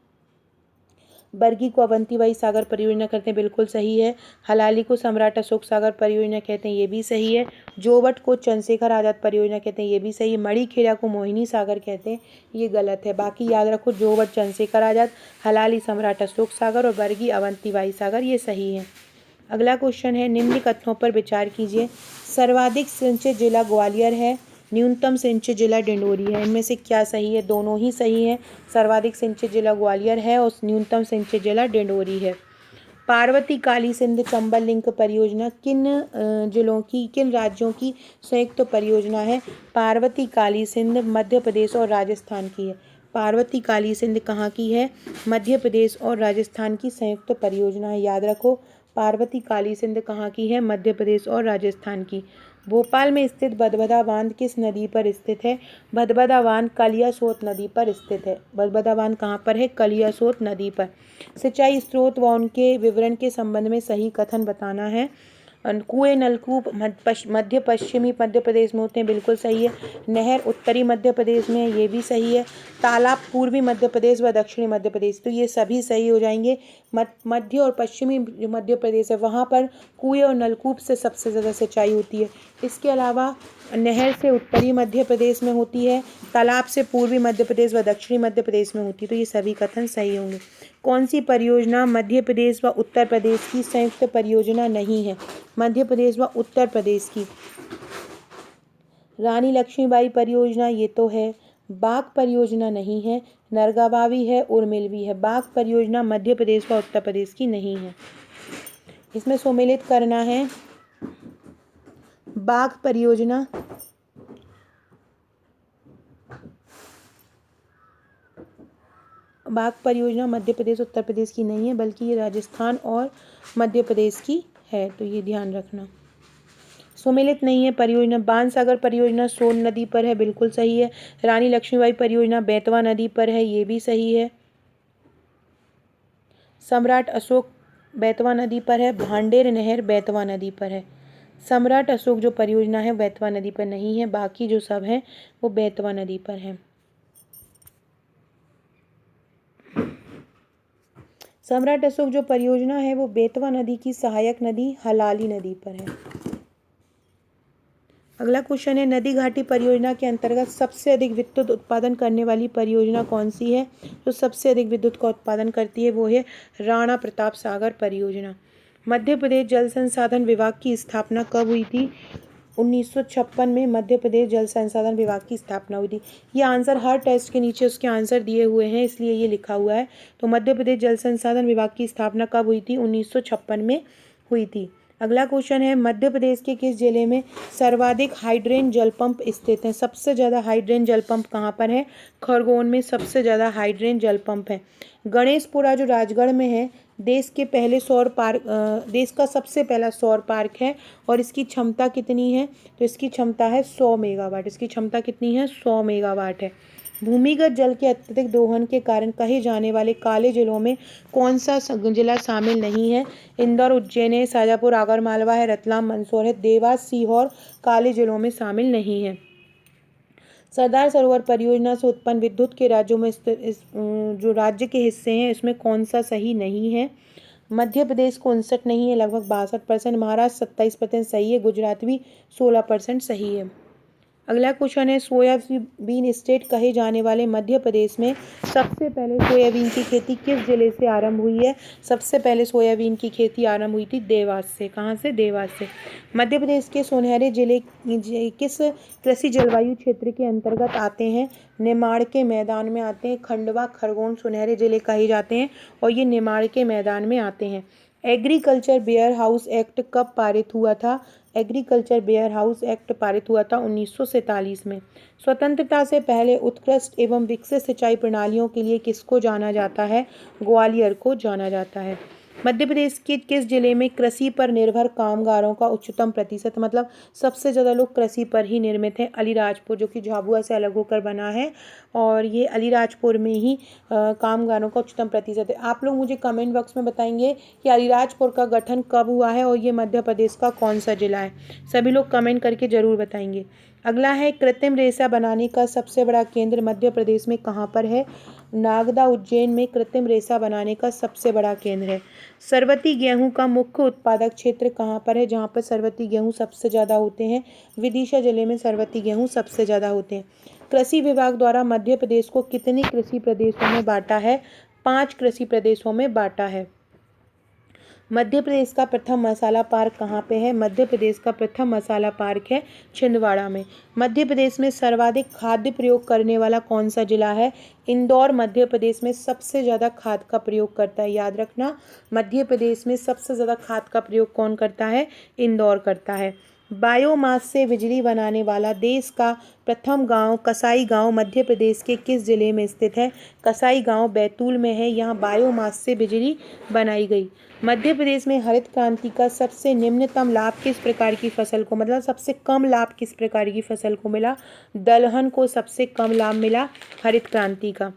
बरगी को अवंतीबाई सागर परियोजना कहते हैं, बिल्कुल सही है। हलाली को सम्राट अशोक सागर परियोजना कहते हैं, ये भी सही है। जोवट को चंद्रशेखर आजाद परियोजना कहते हैं, ये भी सही है। मणिखेड़ा को मोहिनी सागर कहते हैं, ये गलत है। बाकी याद रखो, जोवट चंद्रशेखर आजाद, हलाली सम्राट अशोक सागर और बरगी अवंतीबाई सागर, ये सही है। अगला क्वेश्चन है, निम्न कथनों पर विचार कीजिए। सर्वाधिक सिंचित जिला ग्वालियर है, न्यूनतम सिंचित जिला डिंडोरी है। इनमें से क्या सही है? दोनों ही सही है। सर्वाधिक सिंचित जिला ग्वालियर है और न्यूनतम सिंचित जिला डिंडोरी है। पार्वती काली सिंध चंबल लिंक परियोजना किन जिलों की, किन राज्यों की संयुक्त परियोजना है? पार्वती काली सिंध मध्य प्रदेश और राजस्थान की है। पार्वती काली सिंध कहाँ की है? मध्य प्रदेश और राजस्थान की संयुक्त परियोजना है, याद रखो। पार्वती काली सिंध कहाँ की है? मध्य प्रदेश और राजस्थान की। भोपाल में स्थित भदभदा बांध किस नदी पर स्थित है? भदभदा बांध कलियासोत नदी पर स्थित है। भदभदा बांध कहाँ पर है? कलियासोत नदी पर। सिंचाई स्रोत व उनके विवरण के संबंध में सही कथन बताना है। कुएं नलकूप मध्य पश्चिमी मध्य प्रदेश में होते हैं, बिल्कुल सही है। नहर उत्तरी मध्य प्रदेश में है, ये भी सही है। तालाब पूर्वी मध्य प्रदेश व दक्षिणी मध्य प्रदेश, तो ये सभी सही हो जाएंगे। मध्य और पश्चिमी जो मध्य प्रदेश है वहाँ पर कुएं और नलकूप से सबसे ज़्यादा सिंचाई होती है। इसके अलावा नहर से उत्तरी मध्य प्रदेश में होती है, तालाब से पूर्वी मध्य प्रदेश व दक्षिणी मध्य प्रदेश में होती है, तो ये सभी कथन सही होंगे। कौन सी परियोजना मध्य प्रदेश व उत्तर प्रदेश की संयुक्त परियोजना नहीं है? मध्य प्रदेश व उत्तर प्रदेश की रानी लक्ष्मीबाई परियोजना, ये तो है। बाघ परियोजना नहीं है। नरगावा भी है, उर्मिल भी है। बाघ परियोजना मध्य प्रदेश व उत्तर प्रदेश की नहीं है। इसमें सम्मिलित करना है। बाघ परियोजना मध्य प्रदेश उत्तर प्रदेश की नहीं है, बल्कि ये राजस्थान और मध्य प्रदेश की है, तो ये ध्यान रखना। सम्मिलित नहीं है परियोजना। बाणसागर परियोजना सोन नदी पर है, बिल्कुल सही है। रानी लक्ष्मीबाई परियोजना बेतवा नदी पर है, ये भी सही है। सम्राट अशोक बेतवा नदी पर है। भांडेर नहर बेतवा नदी पर है। सम्राट अशोक जो परियोजना है बेतवा नदी पर नहीं है, बाकी जो सब हैं वो बेतवा नदी पर है। सम्राट अशोक जो परियोजना है वो बेतवा नदी की सहायक नदी हलाली नदी पर है। अगला क्वेश्चन है, नदी घाटी परियोजना के अंतर्गत सबसे अधिक विद्युत उत्पादन करने वाली परियोजना कौन सी है? जो सबसे अधिक विद्युत का उत्पादन करती है वो है राणा प्रताप सागर परियोजना। मध्य प्रदेश जल संसाधन विभाग की स्थापना कब हुई थी? 1956 में मध्य प्रदेश जल संसाधन विभाग की स्थापना हुई थी। ये आंसर हर टेस्ट के नीचे उसके आंसर दिए हुए हैं, इसलिए ये लिखा हुआ है। तो मध्य प्रदेश जल संसाधन विभाग की स्थापना कब हुई थी? 1956 में हुई थी। अगला क्वेश्चन है, मध्य प्रदेश के किस जिले में सर्वाधिक हाइड्रेन जल पंप स्थित हैं? सबसे ज़्यादा हाइड्रेन जल पंप कहाँ पर है? खरगोन में सबसे ज़्यादा हाइड्रेन जल पंप है। गणेशपुरा जो राजगढ़ में है, देश का सबसे पहला सौर पार्क है और इसकी क्षमता कितनी है? तो इसकी क्षमता है 100 मेगावाट। इसकी क्षमता कितनी है? 100 मेगावाट है। भूमिगत जल के अत्यधिक दोहन के कारण कहे जाने वाले काले जिलों में कौन सा जिला शामिल नहीं है? इंदौर, उज्जैन है, शाजापुर, आगरमालवा है, रतलाम, मंदसौर है। देवास, सीहोर काले जिलों में शामिल नहीं है। सरदार सरोवर परियोजना से उत्पन्न विद्युत के राज्यों में जो राज्य के हिस्से हैं इसमें कौन सा सही नहीं है? मध्य प्रदेश को 59 नहीं है, लगभग 62%। महाराष्ट्र 27% सही है। गुजरात भी 16% सही है। अगला क्वेश्चन है, सोयाबीन स्टेट कहे जाने वाले मध्य प्रदेश में सबसे पहले सोयाबीन की खेती किस जिले से आरंभ हुई है? सबसे पहले सोयाबीन की खेती आरंभ हुई थी देवास से। कहाँ से? देवास से। मध्य प्रदेश के सुनहरे जिले किस कृषि जलवायु क्षेत्र के अंतर्गत आते हैं? निमाड़ के मैदान में आते हैं। खंडवा, खरगोन सुनहरे जिले कहे जाते हैं और ये निमाड़ के मैदान में आते हैं। एग्रीकल्चर वेयर हाउस एक्ट कब पारित हुआ था? एग्रीकल्चर वेयर हाउस एक्ट पारित हुआ था 1947 में। स्वतंत्रता से पहले उत्कृष्ट एवं विकसित सिंचाई प्रणालियों के लिए किसको जाना जाता है? ग्वालियर को जाना जाता है। मध्य प्रदेश के किस जिले में कृषि पर निर्भर कामगारों का उच्चतम प्रतिशत, मतलब सबसे ज़्यादा लोग कृषि पर ही निर्मित हैं? अलीराजपुर, जो कि झाबुआ से अलग होकर बना है, और ये अलीराजपुर में ही कामगारों का उच्चतम प्रतिशत है। आप लोग मुझे कमेंट बॉक्स में बताएंगे कि अलीराजपुर का गठन कब हुआ है और ये मध्य प्रदेश का कौन सा जिला है। सभी लोग कमेंट करके ज़रूर बताएंगे। अगला है, कृत्रिम रेशा बनाने का सबसे बड़ा केंद्र मध्य प्रदेश में कहाँ पर है? नागदा, उज्जैन में कृत्रिम रेशा बनाने का सबसे बड़ा केंद्र है। सरवती गेहूं का मुख्य उत्पादक क्षेत्र कहाँ पर है, जहाँ पर सरवती गेहूं सबसे ज़्यादा होते हैं? विदिशा जिले में सरवती गेहूं सबसे ज़्यादा होते हैं। कृषि विभाग द्वारा मध्य प्रदेश को कितने कृषि प्रदेशों में बांटा है? 5 कृषि प्रदेशों में बांटा है। मध्य प्रदेश का प्रथम मसाला पार्क कहाँ पे है? मध्य प्रदेश का प्रथम मसाला पार्क है छिंदवाड़ा में। मध्य प्रदेश में सर्वाधिक खाद्य प्रयोग करने वाला कौन सा जिला है? इंदौर मध्य प्रदेश में सबसे ज़्यादा खाद का प्रयोग करता है। याद रखना, मध्य प्रदेश में सबसे ज़्यादा खाद का प्रयोग कौन करता है? इंदौर करता है। बायोमास से बिजली बनाने वाला देश का प्रथम गांव कसाई गांव मध्य प्रदेश के किस जिले में स्थित है? कसाई गांव बैतूल में है। यहाँ बायोमास से बिजली बनाई गई। मध्य प्रदेश में हरित क्रांति का सबसे निम्नतम लाभ किस प्रकार की फसल को, मतलब सबसे कम लाभ किस प्रकार की फसल को मिला? दलहन को सबसे कम लाभ मिला हरित क्रांति का।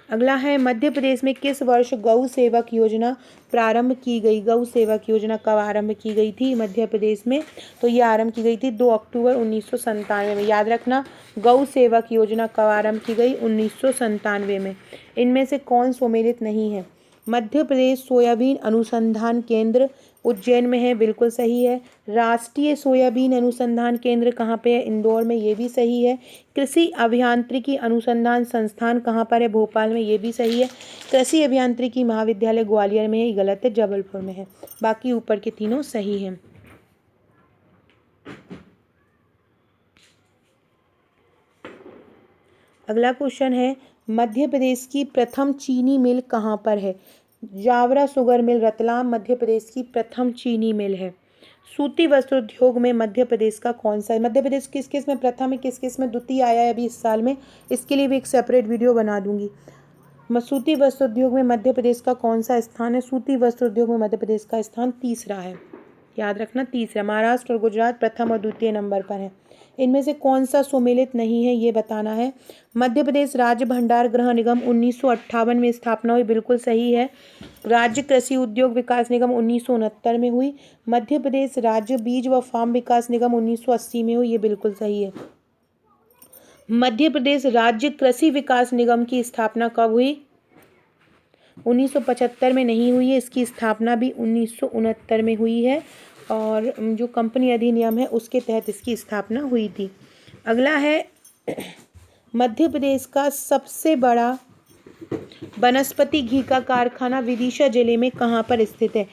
अगला है, मध्य प्रदेश में किस वर्ष गौ सेवक योजना प्रारंभ की गई? गौ सेवक योजना कब आरंभ की गई थी मध्य प्रदेश में? तो ये आरंभ की गई थी 2 अक्टूबर 1997 में। याद रखना, गौ सेवक योजना कब आरंभ की गई? 1997 में। इनमें से कौन सम्मिलित नहीं है? मध्य प्रदेश सोयाबीन अनुसंधान केंद्र उज्जैन में है, बिल्कुल सही है। राष्ट्रीय सोयाबीन अनुसंधान केंद्र कहाँ पे है? इंदौर में, ये भी सही है। कृषि अभियांत्रिकी अनुसंधान संस्थान कहाँ पर है? भोपाल में, ये भी सही है। कृषि अभियांत्रिकी महाविद्यालय ग्वालियर में है, ये गलत है, जबलपुर में है। बाकी ऊपर के तीनों सही हैं। अगला क्वेश्चन है, मध्य प्रदेश की प्रथम चीनी मिल कहाँ पर है? जावरा शुगर मिल रतलाम मध्य प्रदेश की प्रथम चीनी मिल है। सूती वस्त्र उद्योग में मध्य प्रदेश का कौन सा है? मध्य प्रदेश किस किस में प्रथम है, किस किस में द्वितीय आया है अभी इस साल में? इसके लिए भी एक सेपरेट वीडियो बना दूंगी। सूती वस्त्र उद्योग में मध्य प्रदेश का कौन सा स्थान है? सूती वस्त्र उद्योग में मध्य प्रदेश का स्थान तीसरा है। याद रखना, तीसरा। महाराष्ट्र और गुजरात प्रथम और द्वितीय नंबर पर है। इनमें से कौन सा सुमेलित नहीं है, ये बताना है। मध्य प्रदेश राज्य भंडार गृह निगम 1958 में स्थापना हुई, बिल्कुल सही है। राज्य कृषि उद्योग विकास निगम 1969 में हुई। मध्य प्रदेश राज्य बीज व फार्म विकास निगम 1980 में हुई, ये बिल्कुल सही है। मध्य प्रदेश राज्य कृषि विकास निगम की स्थापना कब हुई? 1975 में नहीं हुई है, इसकी स्थापना भी 1969 में हुई है, और जो कंपनी अधिनियम है उसके तहत इसकी स्थापना हुई थी। अगला है, मध्य प्रदेश का सबसे बड़ा वनस्पति घी का कारखाना विदिशा जिले में कहाँ पर स्थित है?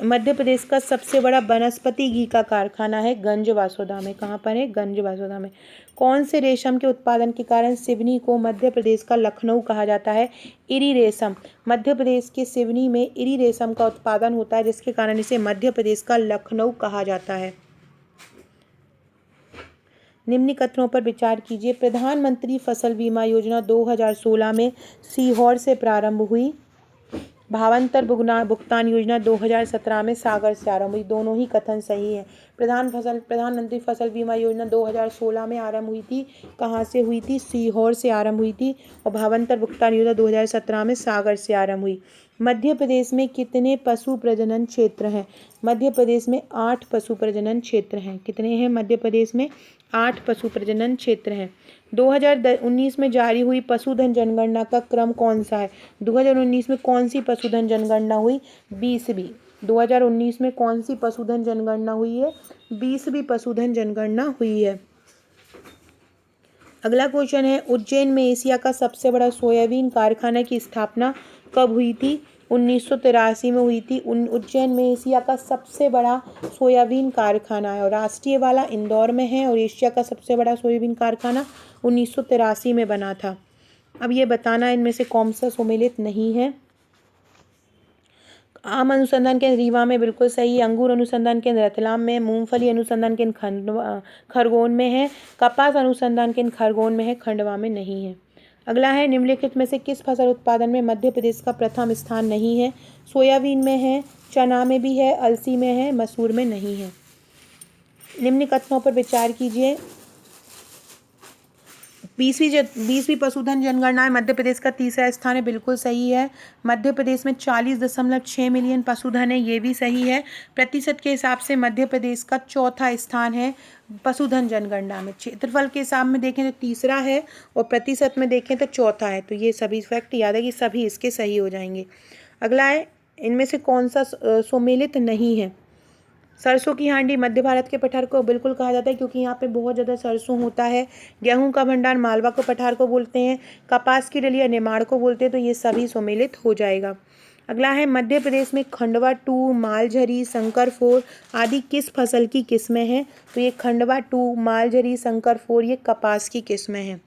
मध्य प्रदेश का सबसे बड़ा वनस्पति घी का कारखाना है गंज वासोदा में। कहाँ पर है? गंज वासोदा में। कौन से रेशम के उत्पादन के कारण सिवनी को मध्य प्रदेश का लखनऊ कहा जाता है? इरी रेशम। मध्य प्रदेश के सिवनी में इरी रेशम का उत्पादन होता है, जिसके कारण इसे मध्य प्रदेश का लखनऊ कहा जाता है। निम्न कथनों पर विचार कीजिए। प्रधानमंत्री फसल बीमा योजना 2016 में सीहोर से प्रारंभ हुई। भावांतर भुगतान योजना 2017 में सागर से आरंभ हुई। दोनों ही कथन सही है। प्रधानमंत्री फसल बीमा योजना 2016 में आरंभ हुई थी। कहाँ से हुई थी? सीहोर से आरंभ हुई थी। और भावांतर भुगतान योजना 2017 में सागर से आरंभ हुई। मध्य प्रदेश में कितने पशु प्रजनन क्षेत्र हैं? मध्य प्रदेश में 8 पशु प्रजनन क्षेत्र हैं। कितने हैं मध्य प्रदेश में? 8 पशु प्रजनन क्षेत्र हैं। 2019 में जारी हुई पशुधन जनगणना का क्रम कौन सा है? 2019 में कौन सी पशुधन जनगणना हुई? 20वीं। 2019 में कौन सी पशुधन जनगणना हुई है? 20वीं पशुधन जनगणना हुई है। अगला क्वेश्चन है, उज्जैन में एशिया का सबसे बड़ा सोयाबीन कारखाना की स्थापना कब हुई थी? 1983 में हुई थी। उज्जैन में एशिया का सबसे बड़ा सोयाबीन कारखाना है, और राष्ट्रीय वाला इंदौर में है, और एशिया का सबसे बड़ा सोयाबीन कारखाना 1983 में बना था। अब ये बताना इनमें से कौन सा सम्मिलित नहीं है। आम अनुसंधान केंद्र रीवा में, बिल्कुल सही। अंगूर अनुसंधान केंद्र रतलाम में। मूंगफली अनुसंधान केंद्र खरगोन में है। कपास अनुसंधान केंद्र खरगोन में है, खंडवा में नहीं है। अगला है, निम्नलिखित में से किस फसल उत्पादन में मध्य प्रदेश का प्रथम स्थान नहीं है? सोयाबीन में है, चना में भी है, अलसी में है, मसूर में नहीं है। निम्न कथनों पर विचार कीजिए। 20वीं पशुधन जनगणना में मध्य प्रदेश का तीसरा स्थान है, बिल्कुल सही है। मध्य प्रदेश में 40.6 मिलियन पशुधन है, ये भी सही है। प्रतिशत के हिसाब से मध्य प्रदेश का चौथा स्थान है पशुधन जनगणना में। क्षेत्रफल के हिसाब में देखें तो तीसरा है और प्रतिशत में देखें तो चौथा है। तो ये सभी फैक्ट याद है कि सभी इसके सही हो जाएंगे। अगला है, इनमें से कौन सा सुमेलित नहीं है? सरसों की हांडी मध्य भारत के पठार को बिल्कुल कहा जाता है, क्योंकि यहाँ पे बहुत ज़्यादा सरसों होता है। गेहूं का भंडार मालवा को पठार को बोलते हैं। कपास की डलिया निमाड़ को बोलते हैं। तो ये सभी सुमेलित हो जाएगा। अगला है, मध्य प्रदेश में खंडवा 2, मालझरी, शंकर 4 आदि किस फसल की किस्में हैं? तो ये खंडवा 2, मालझरी, शंकर 4 ये कपास की किस्में हैं।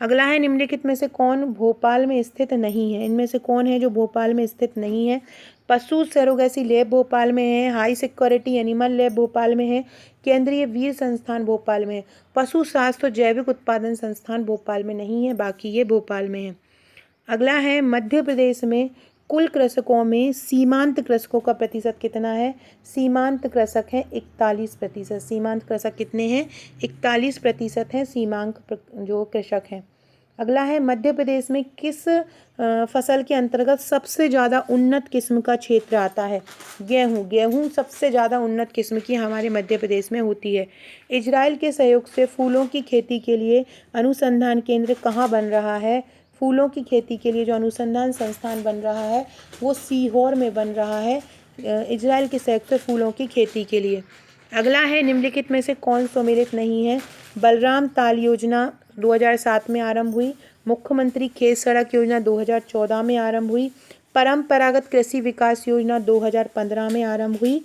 अगला है, निम्नलिखित में से कौन भोपाल में स्थित नहीं है? इनमें से कौन है जो भोपाल में स्थित नहीं है? पशु सरोगेसी लैब भोपाल में है, high security animal lab Bhopal में है, केंद्रीय वीर संस्थान भोपाल में है। पशु स्वास्थ्य और जैविक उत्पादन संस्थान भोपाल में नहीं है, बाकी ये भोपाल में है। अगला है, मध्य प्रदेश में कुल कृषकों में सीमांत कृषकों का प्रतिशत कितना है? सीमांत कृषक है 41%। सीमांत कृषक कितने हैं? 41% हैं सीमांत जो कृषक हैं। अगला है, मध्य प्रदेश में किस फसल के अंतर्गत सबसे ज़्यादा उन्नत किस्म का क्षेत्र आता है? गेहूँ। गेहूँ सबसे ज़्यादा उन्नत किस्म की हमारे मध्य प्रदेश में होती है। इजराइल के सहयोग से फूलों की खेती के लिए अनुसंधान केंद्र कहाँ बन रहा है? फूलों की खेती के लिए जो अनुसंधान संस्थान बन रहा है वो सीहोर में बन रहा है, इजराइल के सहयोग से फूलों की खेती के लिए। अगला है, निम्नलिखित में से कौन सम्मिलित नहीं है? बलराम ताल योजना 2007 में आरंभ हुई। मुख्यमंत्री खेत सड़क योजना 2014 में आरंभ हुई। परंपरागत कृषि विकास योजना 2015 में आरंभ हुई।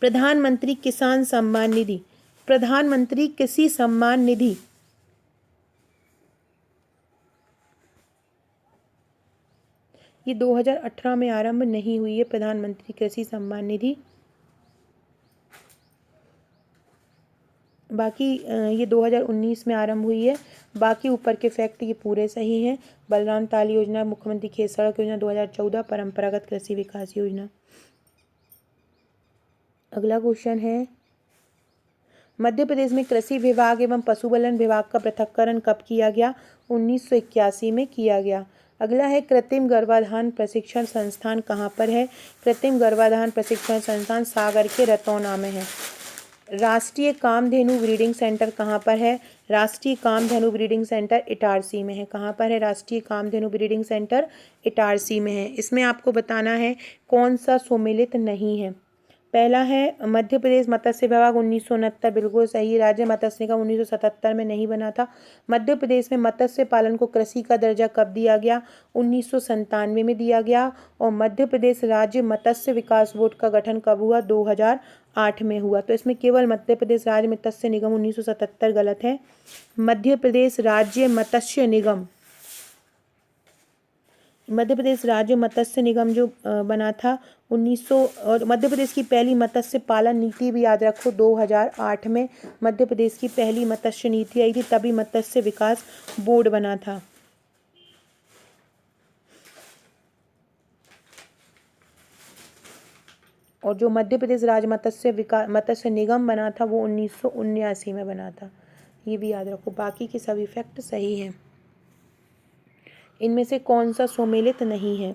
प्रधानमंत्री किसान सम्मान निधि, प्रधानमंत्री कृषि सम्मान निधि ये 2018 में आरंभ नहीं हुई है। प्रधानमंत्री कृषि सम्मान निधि बाकी ये 2019 में आरंभ हुई है। बाकी ऊपर के फैक्ट ये पूरे सही हैं। बलराम ताल योजना, मुख्यमंत्री खेत सड़क योजना 2014, परंपरागत कृषि विकास योजना। अगला क्वेश्चन है, मध्य प्रदेश में कृषि विभाग एवं पशुपालन विभाग का पृथक्करण कब किया गया? 1981 में किया गया। अगला है, कृत्रिम गर्भाधान प्रशिक्षण संस्थान कहाँ पर है? कृत्रिम गर्भाधान प्रशिक्षण संस्थान सागर के रतौना में है। राष्ट्रीय कामधेनु ब्रीडिंग सेंटर कहाँ पर है? राष्ट्रीय कामधेनु ब्रीडिंग सेंटर इटारसी में है। कहाँ पर है राष्ट्रीय कामधेनु ब्रीडिंग सेंटर? इटारसी में है। इसमें आपको बताना है कौन सा सम्मिलित नहीं है। पहला है, मध्य प्रदेश मत्स्य विभाग 1969 बिल्कुल सही। राज्य मत्स्य निगम 1977 में नहीं बना था। मध्य प्रदेश में मत्स्य पालन को कृषि का दर्जा कब दिया गया? 1997 में दिया गया। और मध्य प्रदेश राज्य मत्स्य विकास बोर्ड का गठन कब हुआ? 2008 में हुआ। तो इसमें केवल मध्य प्रदेश राज्य मत्स्य निगम 1977 गलत है। मध्य प्रदेश राज्य मत्स्य निगम, मध्य प्रदेश राज्य मत्स्य निगम जो बना था 1900, और मध्य प्रदेश की पहली मत्स्य पालन नीति भी याद रखो 2008 में मध्य प्रदेश की पहली मत्स्य नीति आई थी, तभी मत्स्य विकास बोर्ड बना था। और जो मध्य प्रदेश राज्य मत्स्य निगम बना था वो 1979 में बना था, ये भी याद रखो। बाकी के सभी फैक्ट सही हैं। इनमें से कौन सा सम्मिलित नहीं है?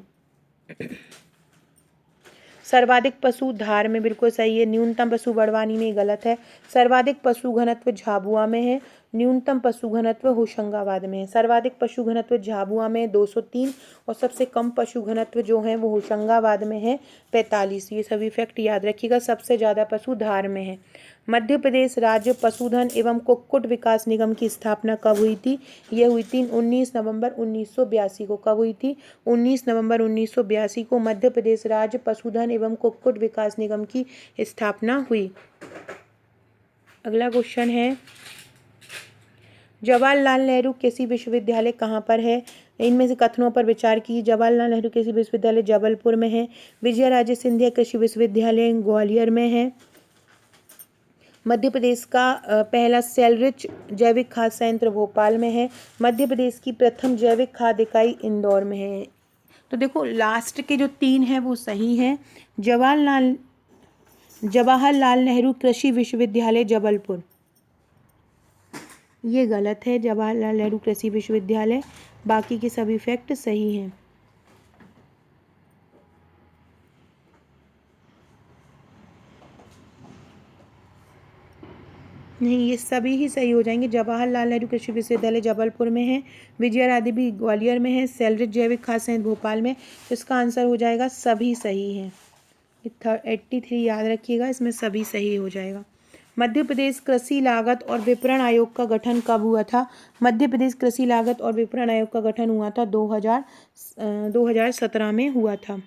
सर्वाधिक पशु धार में बिल्कुल सही है। न्यूनतम पशु बड़वानी में गलत है। सर्वाधिक पशु घनत्व झाबुआ में है। न्यूनतम पशु घनत्व होशंगाबाद में है। सर्वाधिक पशु घनत्व झाबुआ में 203 और सबसे कम पशु घनत्व जो है वो होशंगाबाद में है 45। ये सभी फैक्ट याद रखिएगा। सबसे ज़्यादा पशु धार में है। मध्य प्रदेश राज्य पशुधन एवं कुक्कुट विकास निगम की स्थापना कब हुई थी? ये हुई थी 19 नवंबर 1982 को। कब हुई थी? 19 नवंबर 1982 को मध्य प्रदेश राज्य पशुधन एवं कुक्कुट विकास निगम की स्थापना हुई। अगला क्वेश्चन है, जवाहरलाल नेहरू कृषि विश्वविद्यालय कहाँ पर है? इनमें से कथनों पर विचार कीजिए। जवाहरलाल नेहरू कृषि विश्वविद्यालय जबलपुर में है। विजय राजे सिंधिया कृषि विश्वविद्यालय ग्वालियर में है। मध्य प्रदेश का पहला सेल रिच जैविक खाद संयंत्र भोपाल में है। मध्य प्रदेश की प्रथम जैविक खाद इकाई इंदौर में है। तो देखो लास्ट के जो 3 हैं वो सही हैं। जवाहरलाल नेहरू कृषि विश्वविद्यालय जबलपुर, ये गलत है। जवाहरलाल नेहरू कृषि विश्वविद्यालय, बाकी के सभी फैक्ट सही हैं। नहीं, ये सभी ही सही हो जाएंगे। जवाहरलाल नेहरू कृषि विश्वविद्यालय जबलपुर में है, विजयराधे भी ग्वालियर में है, सेलरिच जैविक खाद संयंत्र भोपाल में। तो इसका आंसर हो जाएगा सभी सही हैं। 83 याद रखिएगा, इसमें सभी सही हो जाएगा। मध्य प्रदेश कृषि लागत और विपणन आयोग का गठन कब हुआ था? मध्य प्रदेश कृषि लागत और विपणन आयोग का गठन हुआ था 2017 में हुआ था।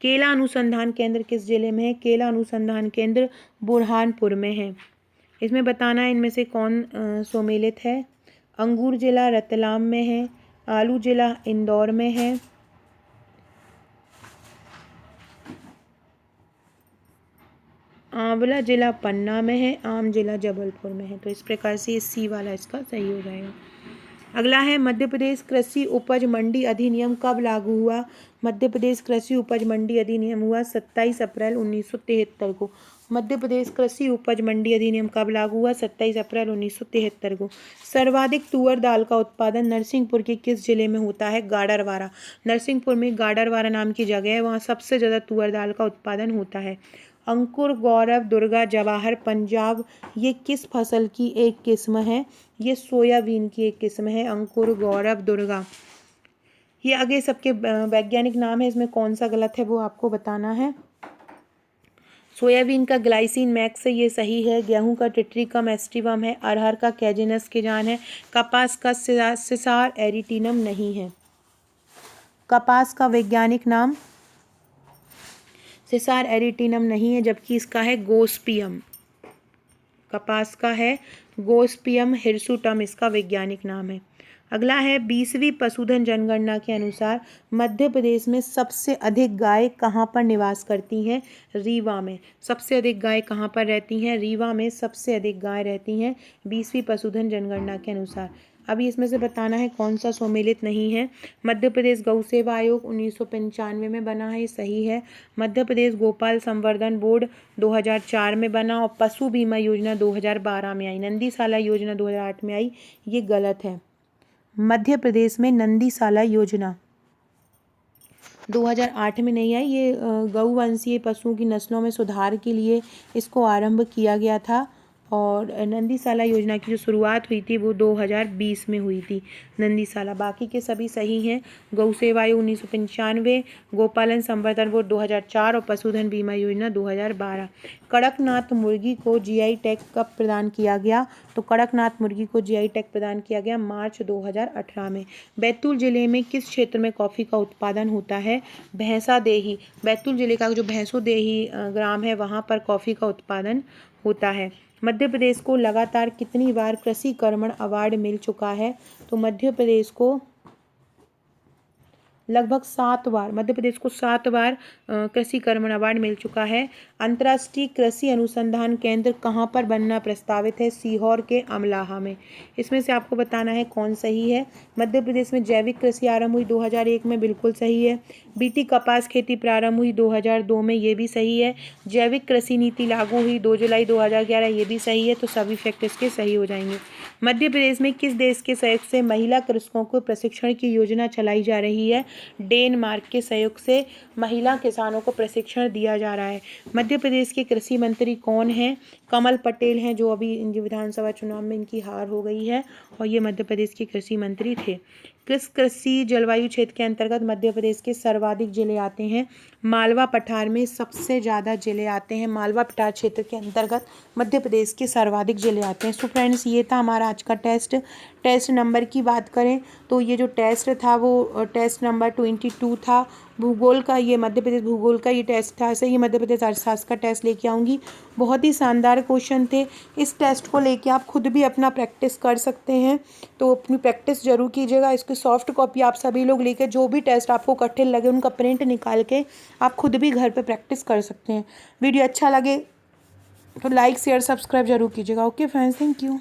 केला अनुसंधान केंद्र किस जिले में है? केला अनुसंधान केंद्र बुरहानपुर में है। इसमें बताना है इनमें से कौन सम्मिलित है। अंगूर जिला रतलाम में है, आलू जिला इंदौर में है, आंवला जिला पन्ना में है, आम जिला जबलपुर में है। तो इस प्रकार से सी वाला इसका सही हो जाएगा। अगला है मध्य प्रदेश कृषि उपज मंडी अधिनियम कब लागू हुआ? मध्य प्रदेश कृषि उपज मंडी अधिनियम हुआ 27 अप्रैल 1973 को। मध्य प्रदेश कृषि उपज मंडी अधिनियम कब लागू हुआ? 27 अप्रैल 1973 को। सर्वाधिक तुअर दाल का उत्पादन नरसिंहपुर के किस जिले में होता है? गाडरवारा। नरसिंहपुर में गाडरवारा नाम की जगह है, वहाँ सबसे ज़्यादा तुअर दाल का उत्पादन होता है। अंकुर, गौरव, दुर्गा, जवाहर, पंजाब, ये किस फसल की एक किस्म है? ये सोयाबीन की एक किस्म है, अंकुर, गौरव, दुर्गा। ये आगे सबके वैज्ञानिक नाम है, इसमें कौन सा गलत है वो आपको बताना है। सोयाबीन का ग्लाइसिन मैक्स है, ये सही है। गेहूं का टिट्रिकम एस्टिवम है, अरहर का कैजिनस केजान है, कपास का सिसार एरिटिनम नहीं है। कपास का वैज्ञानिक नाम सिसार एरिटिनम नहीं है, जबकि इसका है गोस्पियम। कपास का है गोस्पियम हिरसुटम, इसका वैज्ञानिक नाम है। अगला है 20वीं पशुधन जनगणना के अनुसार मध्य प्रदेश में सबसे अधिक गाय कहाँ पर निवास करती हैं? रीवा में। सबसे अधिक गाय कहाँ पर रहती हैं? रीवा में सबसे अधिक गाय रहती हैं 20वीं पशुधन जनगणना के अनुसार। अभी इसमें से बताना है कौन सा सम्मिलित नहीं है। मध्य प्रदेश गौ सेवा आयोग 1995 में बना है, सही है। मध्य प्रदेश गोपाल संवर्धन बोर्ड 2004 में बना और पशु बीमा योजना 2012 में आई। नंदीसाला योजना 2008 में आई, ये गलत है। मध्य प्रदेश में नंदीसाला योजना 2008 में नहीं आई, ये गौवंशीय पशुओं की नस्लों में सुधार के लिए इसको आरंभ किया गया था। और नंदीसाला योजना की जो शुरुआत हुई थी वो 2020 में हुई थी नंदीसाला। बाकी के सभी सही हैं। गौ सेवा आयोग 1995, गोपालन संवर्धन बोर्ड 2004 और पशुधन बीमा योजना 2012। कड़कनाथ मुर्गी को जीआई टैग कब प्रदान किया गया? तो कड़कनाथ मुर्गी को जीआई टैग प्रदान किया गया मार्च 2018 में। बैतूल जिले में किस क्षेत्र में कॉफ़ी का उत्पादन होता है? भैंसादेही। बैतूल जिले का जो भैंसोदेही ग्राम है वहाँ पर कॉफ़ी का उत्पादन होता है। मध्य प्रदेश को लगातार कितनी बार कृषि कर्मण अवार्ड मिल चुका है? तो मध्य प्रदेश को लगभग 7 बार, मध्य प्रदेश को 7 बार कृषि कर्मण अवार्ड मिल चुका है। अंतर्राष्ट्रीय कृषि अनुसंधान केंद्र कहाँ पर बनना प्रस्तावित है? सीहोर के अमलाहा में। इसमें से आपको बताना है कौन सही है। मध्य प्रदेश में जैविक कृषि आरंभ हुई 2001 में, बिल्कुल सही है। बीटी कपास खेती प्रारंभ हुई 2002 में, ये भी सही है। जैविक कृषि नीति लागू हुई 2 जुलाई 2011, ये भी सही है। तो सभी फैक्ट इसके सही हो जाएंगे। मध्य प्रदेश में किस देश के सहयोग से महिला कृषकों को प्रशिक्षण की योजना चलाई जा रही है? डेनमार्क के सहयोग से महिला किसानों को प्रशिक्षण दिया जा रहा है। मध्य प्रदेश के कृषि मंत्री कौन हैं? कमल पटेल हैं, जो अभी विधानसभा चुनाव में इनकी हार हो गई है और ये मध्य प्रदेश के कृषि मंत्री थे। किस कृषि जलवायु क्षेत्र के अंतर्गत मध्य प्रदेश के सर्वाधिक जिले आते हैं? मालवा पठार में सबसे ज़्यादा जिले आते हैं। मालवा पठार क्षेत्र के अंतर्गत मध्य प्रदेश के सर्वाधिक जिले आते हैं। सो फ्रेंड्स, ये था हमारा आज का टेस्ट नंबर की बात करें तो ये जो टेस्ट था वो टेस्ट नंबर 22 था। भूगोल का, ये मध्य प्रदेश भूगोल का ये टेस्ट था। ऐसे ही मध्य प्रदेश अर्थशास्त्र का टेस्ट लेके आऊँगी। बहुत ही शानदार क्वेश्चन थे। इस टेस्ट को लेके आप खुद भी अपना प्रैक्टिस कर सकते हैं, तो अपनी प्रैक्टिस जरूर कीजिएगा। इसकी सॉफ्ट कॉपी आप सभी लोग लेके, जो भी टेस्ट आपको कठिन लगे उनका प्रिंट निकाल के आप खुद भी घर पे प्रैक्टिस कर सकते हैं। वीडियो अच्छा लगे तो लाइक शेयर सब्सक्राइब जरूर कीजिएगा। Okay friends, thank you.